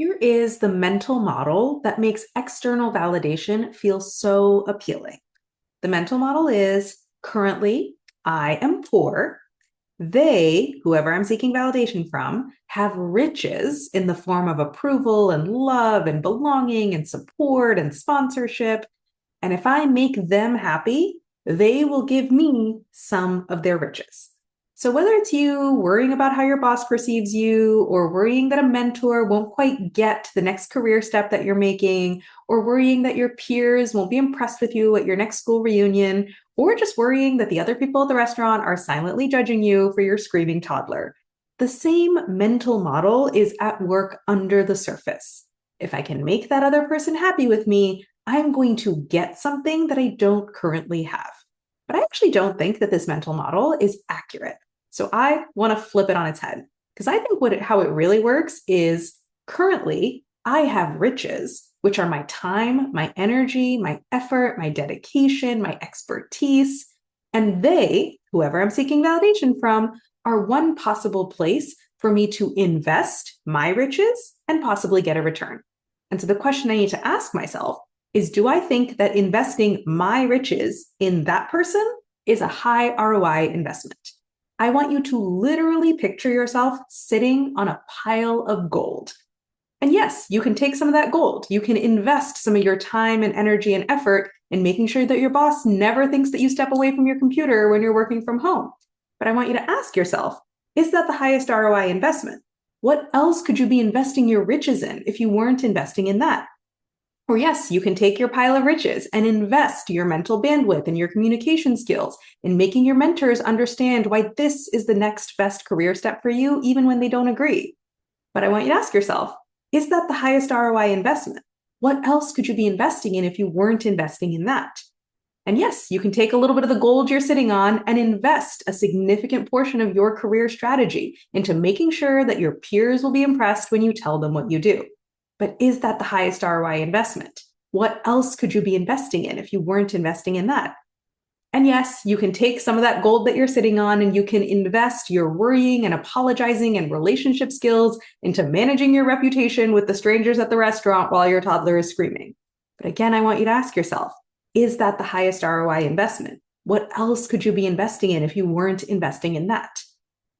Here is the mental model that makes external validation feel so appealing. The mental model is currently, I am poor. They, whoever I'm seeking validation from, have riches in the form of approval and love and belonging and support and sponsorship. And if I make them happy, they will give me some of their riches. So, whether it's you worrying about how your boss perceives you, or worrying that a mentor won't quite get the next career step that you're making, or worrying that your peers won't be impressed with you at your next school reunion, or just worrying that the other people at the restaurant are silently judging you for your screaming toddler, the same mental model is at work under the surface. If I can make that other person happy with me, I'm going to get something that I don't currently have. But I actually don't think that this mental model is accurate. So I want to flip it on its head because I think how it really works is currently I have riches, which are my time, my energy, my effort, my dedication, my expertise. And they, whoever I'm seeking validation from, are one possible place for me to invest my riches and possibly get a return. And so the question I need to ask myself is, do I think that investing my riches in that person is a high ROI investment? I want you to literally picture yourself sitting on a pile of gold. And yes, you can take some of that gold. You can invest some of your time and energy and effort in making sure that your boss never thinks that you step away from your computer when you're working from home. But I want you to ask yourself, is that the highest ROI investment? What else could you be investing your riches in if you weren't investing in that? Or yes, you can take your pile of riches and invest your mental bandwidth and your communication skills in making your mentors understand why this is the next best career step for you, even when they don't agree. But I want you to ask yourself, is that the highest ROI investment? What else could you be investing in if you weren't investing in that? And yes, you can take a little bit of the gold you're sitting on and invest a significant portion of your career strategy into making sure that your peers will be impressed when you tell them what you do. But is that the highest ROI investment? What else could you be investing in if you weren't investing in that? And yes, you can take some of that gold that you're sitting on and you can invest your worrying and apologizing and relationship skills into managing your reputation with the strangers at the restaurant while your toddler is screaming. But again, I want you to ask yourself, is that the highest ROI investment? What else could you be investing in if you weren't investing in that?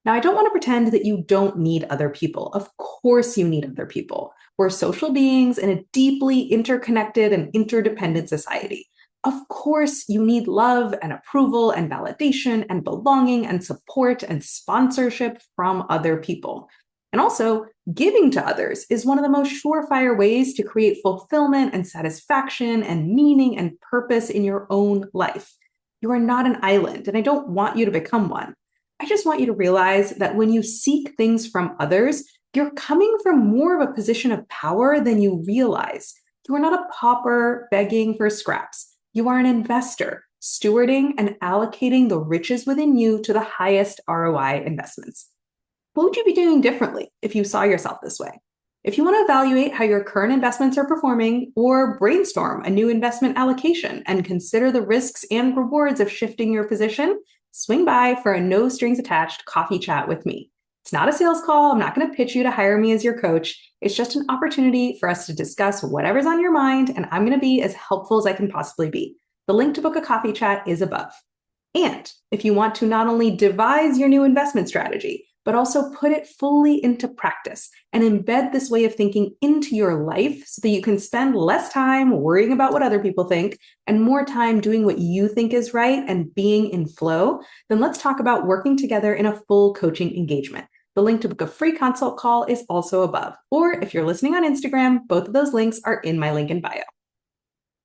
Now, I don't want to pretend that you don't need other people. Of course, you need other people. We're social beings in a deeply interconnected and interdependent society. Of course, you need love and approval and validation and belonging and support and sponsorship from other people. And also, giving to others is one of the most surefire ways to create fulfillment and satisfaction and meaning and purpose in your own life. You are not an island, and I don't want you to become one. I just want you to realize that when you seek things from others, you're coming from more of a position of power than you realize. You are not a pauper begging for scraps. You are an investor, stewarding and allocating the riches within you to the highest ROI investments. What would you be doing differently if you saw yourself this way? If you want to evaluate how your current investments are performing, or brainstorm a new investment allocation and consider the risks and rewards of shifting your position, swing by for a no strings attached coffee chat with me. It's not a sales call. I'm not going to pitch you to hire me as your coach. It's just an opportunity for us to discuss whatever's on your mind, and I'm going to be as helpful as I can possibly be. The link to book a coffee chat is above. And if you want to not only devise your new investment strategy, but also put it fully into practice and embed this way of thinking into your life so that you can spend less time worrying about what other people think and more time doing what you think is right and being in flow, then let's talk about working together in a full coaching engagement. The link to book a free consult call is also above. Or if you're listening on Instagram, both of those links are in my link in bio.